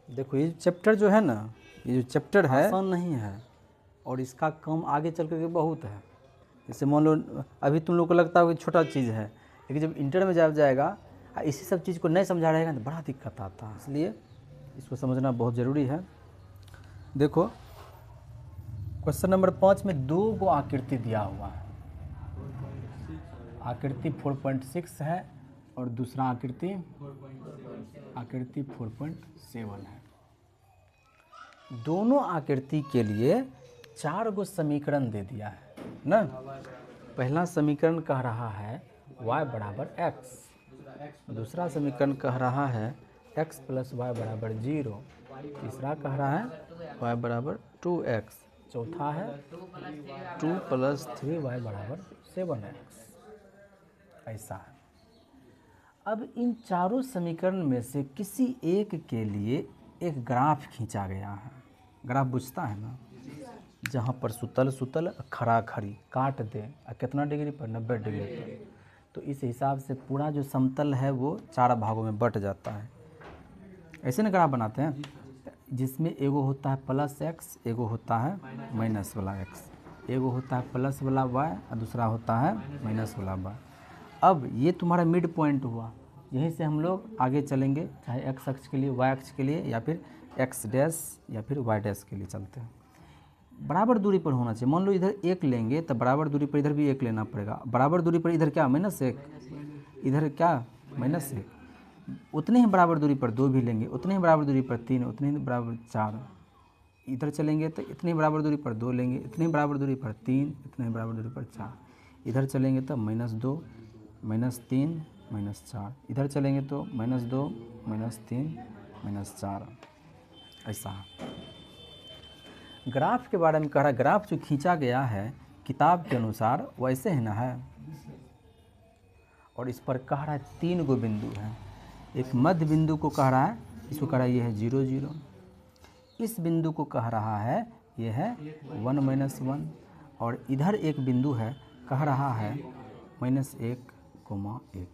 देखो ये चैप्टर जो है ना, ये जो चैप्टर है आसान नहीं है और इसका काम आगे चल करके बहुत है। जैसे मान लो अभी तुम लोग को लगता है कि छोटा चीज़ है, लेकिन जब इंटर में जब जाएगा इसी सब चीज़ को नहीं समझा रहेगा तो बड़ा दिक्कत आता है। इसलिए इसको समझना बहुत ज़रूरी है। देखो क्वेश्चन नंबर 5 में 2 गो आकृति दिया हुआ है। आकृति 4.6 है और दूसरा आकृति 4.7 है। दोनों आकृति के लिए 4 गो समीकरण दे दिया है ना। पहला समीकरण कह रहा है y बराबर x, दूसरा समीकरण कह रहा है x प्लस वाई बराबर 0, तीसरा कह रहा है y बराबर 2x, चौथा है 2 प्लस 3y बराबर 7x। ऐसा है। अब इन चारों समीकरण में से किसी एक के लिए एक ग्राफ खींचा गया है। ग्राफ बुझता है ना, जहाँ पर सुतल सुतल खड़ा खड़ी काट दे कितना डिग्री पर, 90 डिग्री पर। तो इस हिसाब से पूरा जो समतल है वो 4 भागों में बट जाता है। ऐसे ना ग्राफ बनाते हैं, जिसमें एगो होता है प्लस x, एगो होता है माइनस वाला x, एगो होता है प्लस वाला y और दूसरा होता है माइनस वाला y। अब ये तुम्हारा मिड पॉइंट हुआ, यहीं से हम लोग आगे चलेंगे, चाहे x अक्ष के लिए, y अक्ष के लिए, या फिर x डैश या फिर y डैश के लिए चलते हैं। बराबर दूरी पर होना चाहिए। मान लो इधर 1 लेंगे तो बराबर दूरी पर इधर भी 1 लेना पड़ेगा। बराबर दूरी पर इधर क्या -1, इधर क्या -1। उतने ही बराबर दूरी पर 2 भी लेंगे, उतने ही बराबर दूरी पर 3, उतने ही बराबर 4। इधर चलेंगे तो इतनी बराबर दूरी पर 2 लेंगे, इतनी बराबर दूरी पर 3, इतने ही बराबर दूरी पर 4। इधर चलेंगे तो -2, -3, -4। इधर चलेंगे तो -2, -3, -4। ऐसा ग्राफ के बारे में कह रहा है। ग्राफ जो खींचा गया है किताब के अनुसार वैसे है ना है, और इस पर कह रहा है 3 गो बिंदु हैं। एक मध्य बिंदु को कह रहा है, इसको कह रहा है ये है 0, 0। इस बिंदु को कह रहा है ये है 1, -1, और इधर एक बिंदु है कह रहा है -1, 1।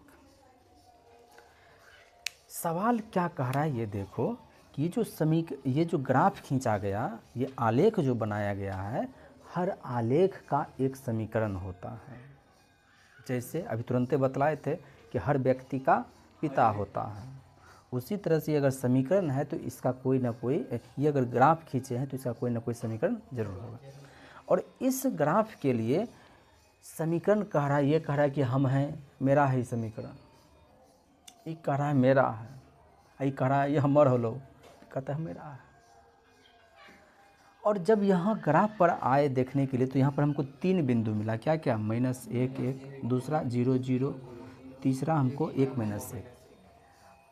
सवाल क्या कह रहा है ये देखो कि ये जो ग्राफ खींचा गया, ये आलेख जो बनाया गया है, हर आलेख का एक समीकरण होता है। जैसे अभी तुरंत बतलाए थे कि हर व्यक्ति का पिता होता है, उसी तरह से अगर समीकरण है तो इसका कोई ना कोई, ये अगर ग्राफ खींचे हैं तो इसका कोई ना कोई समीकरण जरूर होगा। और इस ग्राफ के लिए समीकरण कह रहा है, ये कह रहा है कि हम हैं, मेरा है समीकरण, ये कह रहा है मेरा है, ये कह रहा है ये हमर हो लो, कहता है मेरा है। और जब यहाँ ग्राफ पर आए देखने के लिए तो यहाँ पर हमको 3 बिंदु मिला, क्या क्या, -1, 1, दूसरा 0, 0, तीसरा हमको 1, -1।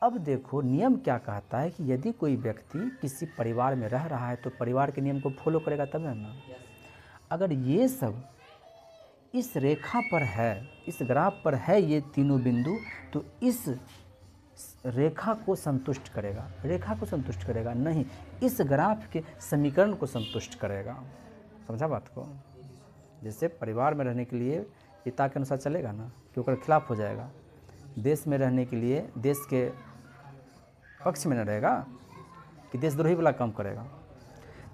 अब देखो नियम क्या कहता है कि यदि कोई व्यक्ति किसी परिवार में रह रहा है तो परिवार के नियम को फॉलो करेगा तब है ना। अगर ये सब इस रेखा पर है, इस ग्राफ पर है ये तीनों बिंदु, तो इस रेखा को संतुष्ट करेगा, रेखा को संतुष्ट करेगा नहीं, इस ग्राफ के समीकरण को संतुष्ट करेगा। समझा बात को। जैसे परिवार में रहने के लिए पिता के अनुसार चलेगा ना, क्योंकि खिलाफ हो जाएगा। देश में रहने के लिए देश के पक्ष में न रहेगा कि देशद्रोही वाला काम करेगा।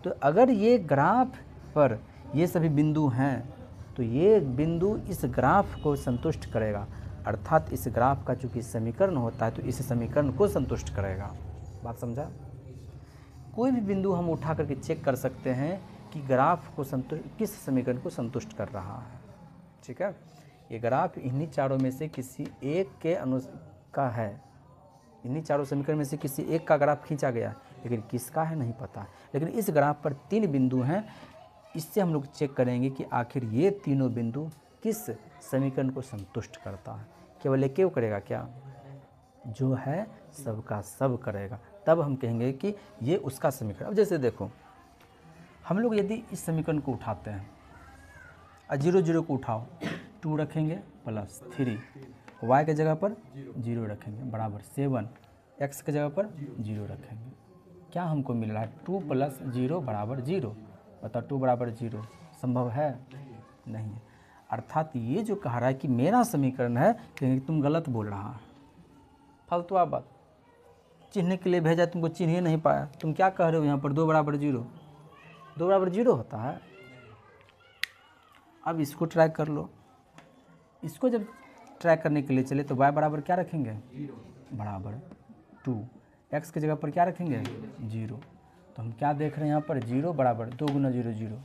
तो अगर ये ग्राफ पर ये सभी बिंदु हैं तो ये बिंदु इस ग्राफ को संतुष्ट करेगा, अर्थात इस ग्राफ का चूँकि समीकरण होता है तो इस समीकरण को संतुष्ट करेगा। बात समझा। कोई भी बिंदु हम उठा करके चेक कर सकते हैं कि ग्राफ को किस समीकरण को संतुष्ट कर रहा है। ठीक है, ये ग्राफ इन्हीं चारों में से किसी एक के का है, इन्हीं चारों समीकरण में से किसी एक का ग्राफ खींचा गया, लेकिन किसका है नहीं पता। लेकिन इस ग्राफ पर 3 बिंदु हैं, इससे हम लोग चेक करेंगे कि आखिर ये तीनों बिंदु किस समीकरण को संतुष्ट करता है। केवल एक क्यों करेगा क्या, जो है सबका सब करेगा, तब हम कहेंगे कि ये उसका समीकरण। अब जैसे देखो हम लोग यदि इस समीकरण को उठाते हैं, 0, 0 को उठाओ, 2 रखेंगे +3, y के जगह पर 0 रखेंगे बराबर 7, x के जगह पर 0 रखेंगे। क्या हमको मिल रहा है, 2 + 0 = 0। बता 2 = 0 संभव है नहीं है। अर्थात ये जो कह रहा है कि मेरा समीकरण है, क्योंकि तुम गलत बोल रहा है, फालतू बात। चिन्ह के लिए भेजा, तुमको चिन्ह ही नहीं पाया। तुम क्या कह रहे हो यहाँ पर 2 बराबर 0, 2 बराबर 0 होता है। अब इसको ट्राई कर लो। इसको जब ट्राई करने के लिए चले तो y बराबर क्या रखेंगे, बराबर 2, x की जगह पर क्या रखेंगे 0। तो हम क्या देख रहे हैं यहाँ पर 0 बराबर 2 गुना 0 0,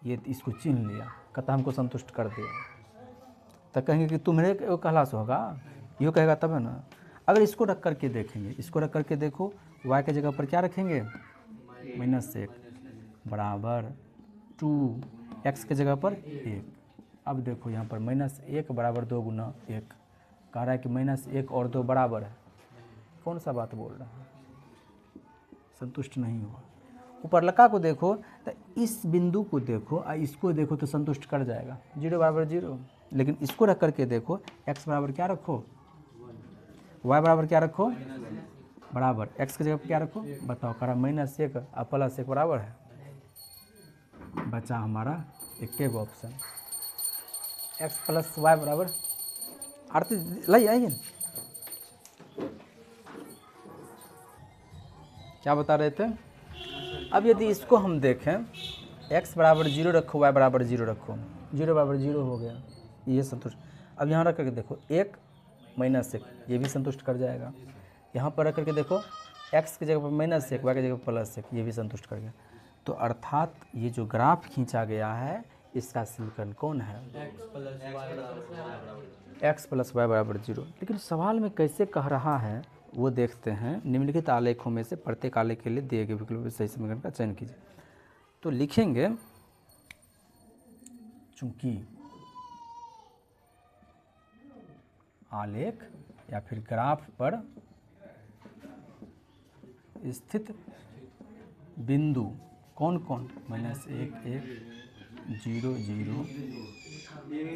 ये इसको चिन्ह लिया, कहता हमको संतुष्ट कर दे। तो कहेंगे कि तुम्हारे कहलास होगा, यो कहेगा तब है ना। अगर इसको रख करके देखेंगे, इसको रख करके देखो, y की जगह पर क्या रखेंगे -1 बराबर 2, x की जगह पर 1। अब देखो यहाँ पर -1 बराबर 2 गुना 1, कह रहा है कि -1 और 2 बराबर है। कौन सा बात बोल रहा है, संतुष्ट नहीं हुआ। ऊपर लका को देखो तो इस बिंदु को देखो और इसको देखो तो संतुष्ट कर जाएगा, 0 बराबर 0। लेकिन इसको रख करके देखो, x बराबर क्या रखो, y बराबर क्या रखो, बराबर x की जगह पर क्या रखो, बताओ। कह रहा -1 और +1 बराबर है, बचा हमारा एक ऑप्शन, x + y बराबर। आरती लाई आइए, क्या बता रहे थे। अब यदि इसको हम देखें, x बराबर 0 रखो, y बराबर 0 रखो, 0 बराबर 0 हो गया, ये संतुष्ट। अब यहाँ रख करके देखो 1 -1, ये भी संतुष्ट कर जाएगा। यहाँ पर रख करके देखो, x की जगह पर -1, y की जगह पर +1, ये भी संतुष्ट कर गया। तो अर्थात ये जो ग्राफ खींचा गया है इसका समीकरण कौन है, x + y बराबर 0। लेकिन सवाल में कैसे कह रहा है वो देखते हैं। निम्नलिखित आलेखों में से प्रत्येक आलेख के लिए दिए गए विकल्प में सही समीकरण का चयन कीजिए। तो लिखेंगे, चूंकि आलेख या फिर ग्राफ पर स्थित बिंदु कौन कौन, -1 1 0 0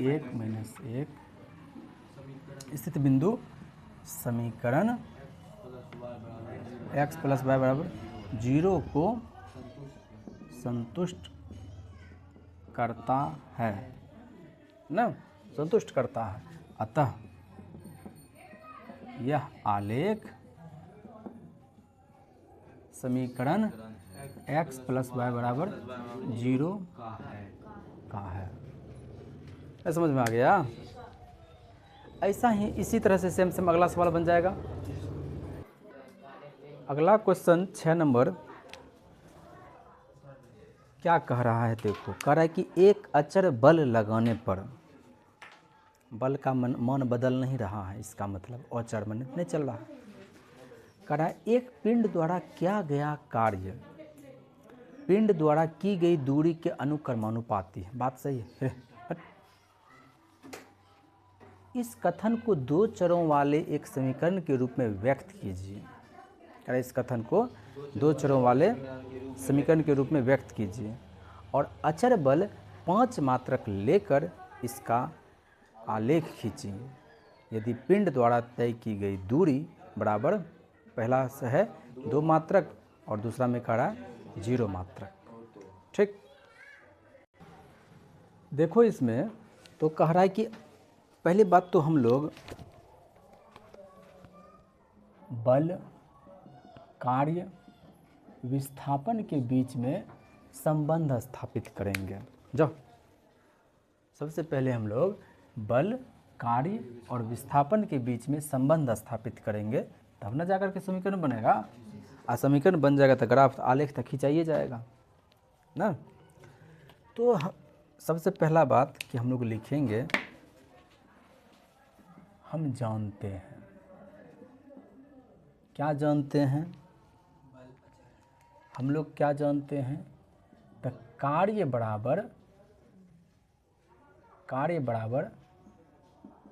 1 -1 स्थित बिंदु समीकरण x + y बराबर 0 को संतुष्ट करता है ना, संतुष्ट करता है। अतः यह आलेख समीकरण x + y बराबर 0 का है। समझ में आ गया। ऐसा ही इसी तरह से सेम अगला सवाल बन जाएगा। अगला क्वेश्चन 6 नंबर क्या कह रहा है, देखो। कह रहा है कि एक अचर बल लगाने पर, बल का मान बदल नहीं रहा है, इसका मतलब अचर मान नहीं चल रहा है। कह रहा है एक पिंड द्वारा किया गया कार्य पिंड द्वारा की गई दूरी के अनुक्रमानुपाती है। बात सही है। इस कथन को 2 चरों वाले एक समीकरण के रूप में व्यक्त कीजिए। अरे इस कथन को 2 चरों वाले समीकरण के रूप में व्यक्त कीजिए और अचर बल 5 मात्रक लेकर इसका आलेख खींचिए। यदि पिंड द्वारा तय की गई दूरी बराबर, पहला से है 2 मात्रक और दूसरा में खड़ा है 0 मात्रक। ठीक, देखो इसमें तो कह रहा है कि पहली बात तो हम लोग बल, कार्य, विस्थापन के बीच में संबंध स्थापित करेंगे। जाओ, सबसे पहले हम लोग बल, कार्य और विस्थापन के बीच में संबंध स्थापित करेंगे, तब ना जाकर के समीकरण बनेगा। और समीकरण बन जाएगा तो ग्राफ आलेख तक खिंचाइए जाएगा ना। तो सबसे पहला बात कि हम लोग लिखेंगे, हम जानते हैं, क्या जानते हैं हम लोग, क्या जानते हैं, तो कार्य बराबर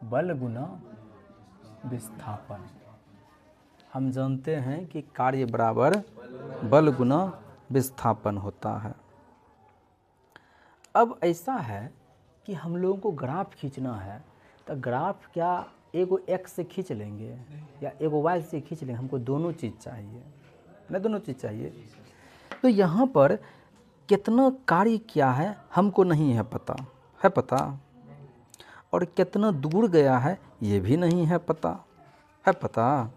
बल गुना विस्थापन। हम जानते हैं कि कार्य बराबर बल गुना विस्थापन होता है। अब ऐसा है कि हम लोगों को ग्राफ खींचना है, तो ग्राफ क्या एगो x से खींच लेंगे या एगो y से खींच लेंगे, हमको दोनों चीज़ चाहिए ना, दोनों चीज़ चाहिए। तो यहाँ पर कितना कार्य क्या है हमको नहीं है पता, है पता, और कितना दूर गया है ये भी नहीं है पता, है पता।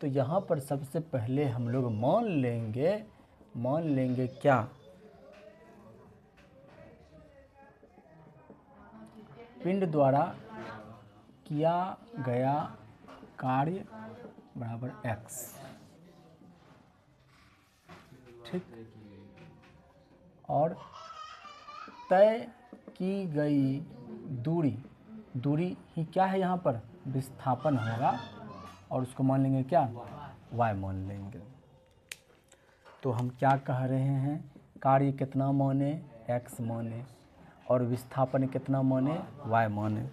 तो यहाँ पर सबसे पहले हम लोग मान लेंगे क्या, पिंड द्वारा किया गया कार्य बराबर x, ठीक, और तय की गई दूरी ही क्या है, यहाँ पर विस्थापन होगा और उसको मान लेंगे क्या, y मान लेंगे। तो हम क्या कह रहे हैं, कार्य कितना माने, x माने, और विस्थापन कितना माने, y माने।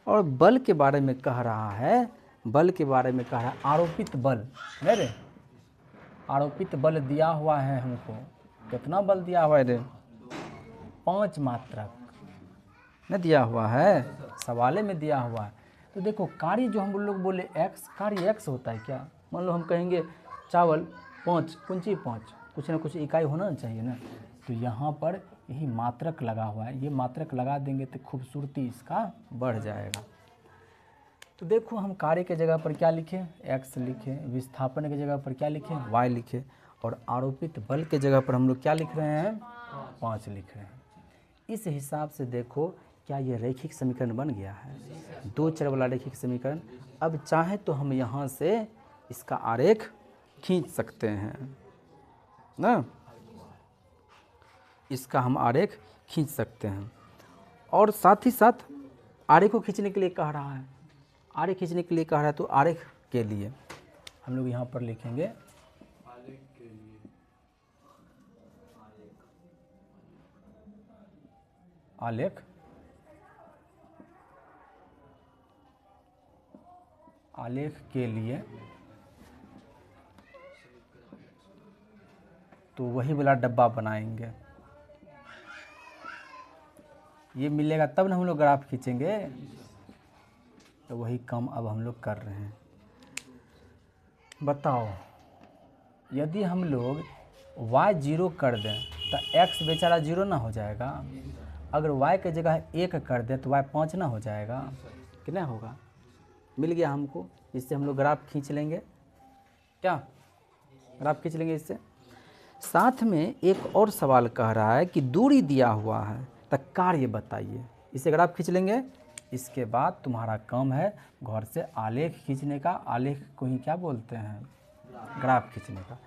और बल के बारे में कह रहा है, आरोपित बल, मेरे आरोपित बल दिया हुआ है हमको, कितना बल दिया हुआ है रे, 5 मात्रक नहीं दिया हुआ है, सवाले में दिया हुआ है। तो देखो कार्य जो हम लोग बोले x, कार्य x होता है क्या, मान लो हम कहेंगे चावल 5, कुंची 5, कुछ ना कुछ इकाई होना चाहिए ना, तो यहाँ पर यही मात्रक लगा हुआ है, ये मात्रक लगा देंगे तो खूबसूरती इसका बढ़ जाएगा। तो देखो हम कार्य के जगह पर क्या लिखें, x लिखें, विस्थापन के जगह पर क्या लिखें, y लिखें, और आरोपित बल के जगह पर हम लोग क्या लिख रहे हैं, 5 लिख रहे हैं। इस हिसाब से देखो क्या ये रैखिक समीकरण बन गया है, 2 चर वाला रैखिक समीकरण। अब चाहे तो हम यहाँ से इसका आरेख खींच सकते हैं ना, इसका हम आरेख खींच सकते हैं। और साथ ही साथ आरेख को खींचने के लिए कह रहा है, आरेख खींचने के लिए कह रहा है, तो आरेख के लिए हम लोग यहाँ पर लिखेंगे आलेख, आलेख के लिए तो वही वाला डब्बा बनाएंगे, ये मिलेगा तब ना हम लोग ग्राफ खींचेंगे, तो वही काम अब हम लोग कर रहे हैं। बताओ यदि हम लोग y 0 कर दें तो x बेचारा 0 ना हो जाएगा, अगर y के जगह 1 कर दें तो y 5 ना हो जाएगा, कितना होगा, मिल गया हमको। इससे हम लोग ग्राफ खींच लेंगे, क्या ग्राफ खींच लेंगे इससे। साथ में एक और सवाल कह रहा है कि दूरी दिया हुआ है तो कार्य बताइए, इसे ग्राफ खींच लेंगे। इसके बाद तुम्हारा काम है घर से आलेख खींचने का, आलेख को ही क्या बोलते हैं, ग्राफ खींचने का।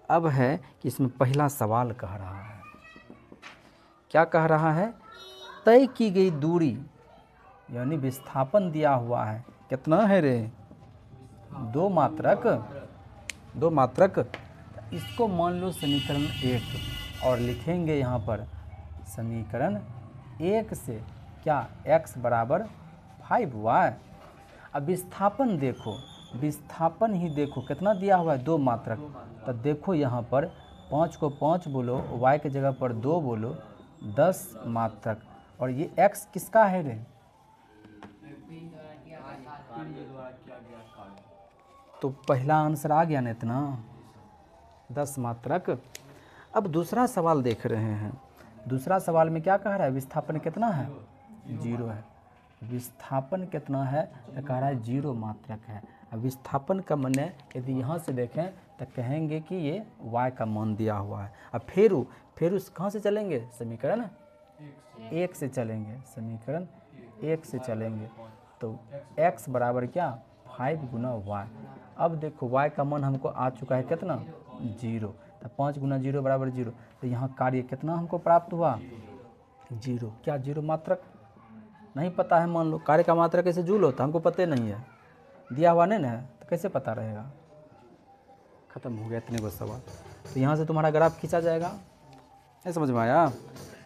अब है कि इसमें पहला सवाल कह रहा है, क्या कह रहा है, तय की गई दूरी यानी विस्थापन दिया हुआ है, कितना है रे, 2 मात्रक। इसको मान लो समीकरण 1 और लिखेंगे यहाँ पर समीकरण 1 से क्या, x बराबर 5y। अब विस्थापन देखो, विस्थापन ही देखो कितना दिया हुआ है, 2 मात्रक। तो देखो यहाँ पर 5 को 5 बोलो, y के जगह पर 2 बोलो, 10 मात्रक। और ये x किसका है रे, तो पहला आंसर आ गया ना इतना, 10 मात्रक। अब दूसरा सवाल देख रहे हैं, दूसरा सवाल में क्या कह रहा है, विस्थापन कितना है, 0 है। विस्थापन कितना है तो कह रहा है 0 मात्रक है। अब विस्थापन का मान यदि यहाँ से देखें तो कहेंगे कि ये y का मान दिया हुआ है। अब फिर कहाँ से चलेंगे, समीकरण 1 से चलेंगे, समीकरण 1 से चलेंगे। तो x बराबर क्या, 5 गुना y। अब देखो y का मान हमको आ चुका है कितना, 0। तो 5 गुना 0 बराबर 0। तो यहाँ कार्य कितना हमको प्राप्त हुआ, 0। क्या 0 मात्रक नहीं पता है, मान लो कार्य का मात्रक कैसे जूल होता है, हमको पता नहीं है, दिया हुआ नहीं ना है, तो कैसे पता रहेगा। ख़त्म हो गया इतने को सवाल। तो यहाँ से तुम्हारा ग्राफ खींचा जाएगा, नहीं समझ में आया,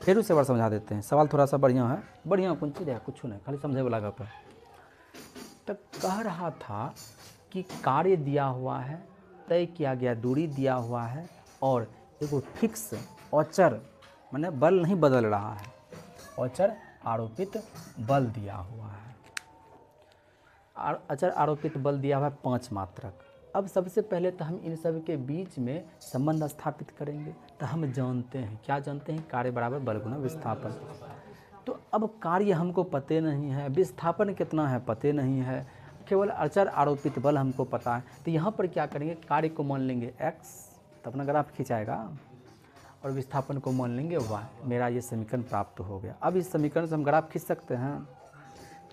फिर उसे बार समझा देते हैं। सवाल थोड़ा सा बढ़िया है, बढ़िया कुछ चीज़ है, कुछ नहीं, खाली समझे वाला गप है। तो कह रहा था कि कार्य दिया हुआ है, तय किया गया दूरी दिया हुआ है, और एगो फिक्स अचर माने बल नहीं बदल रहा है, अचर आरोपित बल दिया हुआ है, अचर आरोपित बल दिया हुआ है 5 मात्रक। अब सबसे पहले तो हम इन सब के बीच में संबंध स्थापित करेंगे। तो हम जानते हैं, क्या जानते हैं, कार्य बराबर बल गुना विस्थापन। तो अब कार्य हमको पते नहीं है, विस्थापन कितना है पते नहीं है, केवल अचर आरोपित बल हमको पता है, तो यहाँ पर क्या करेंगे, कार्य को मान लेंगे x, तो अपना ग्राफ खिंचाएगा, और विस्थापन को मान लेंगे y। मेरा ये समीकरण प्राप्त हो गया। अब इस समीकरण से हम ग्राफ खींच सकते हैं।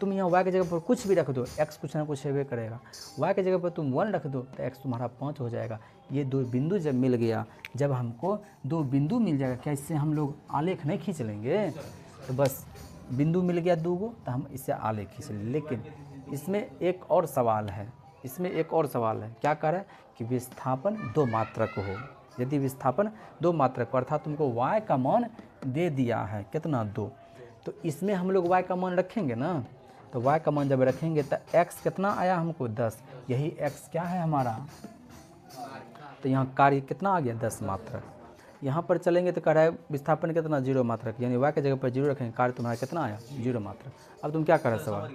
तुम यहाँ y की जगह पर कुछ भी रख दो, x कुछ ना कुछ है करेगा। y की जगह पर तुम 1 रख दो तो x तुम्हारा 5 हो जाएगा। ये दो बिंदु जब मिल गया, जब हमको दो बिंदु मिल जाएगा, क्या इससे हम लोग आलेख नहीं खींच लेंगे? तो बस बिंदु मिल गया 2 गो, तो हम इससे आलेख खींच लेंगे। लेकिन इसमें एक और सवाल है, क्या कह रहा है कि विस्थापन 2 मात्रक हो। यदि विस्थापन 2 मात्रक अर्थात तुमको y का मान दे दिया है कितना, 2, तो इसमें हम लोग y का मान रखेंगे ना। तो y का मान जब रखेंगे तो x कितना आया हमको, 10। यही x क्या है हमारा, तो यहाँ कार्य कितना आ गया, 10 मात्रक। यहाँ पर चलेंगे तो कह रहा है विस्थापन कितना, 0 मात्रक, यानी y की जगह पर 0 रखेंगे, कार्य तुम्हारा कितना आया, 0 मात्रक। अब तुम क्या कर रहे हो सवाल,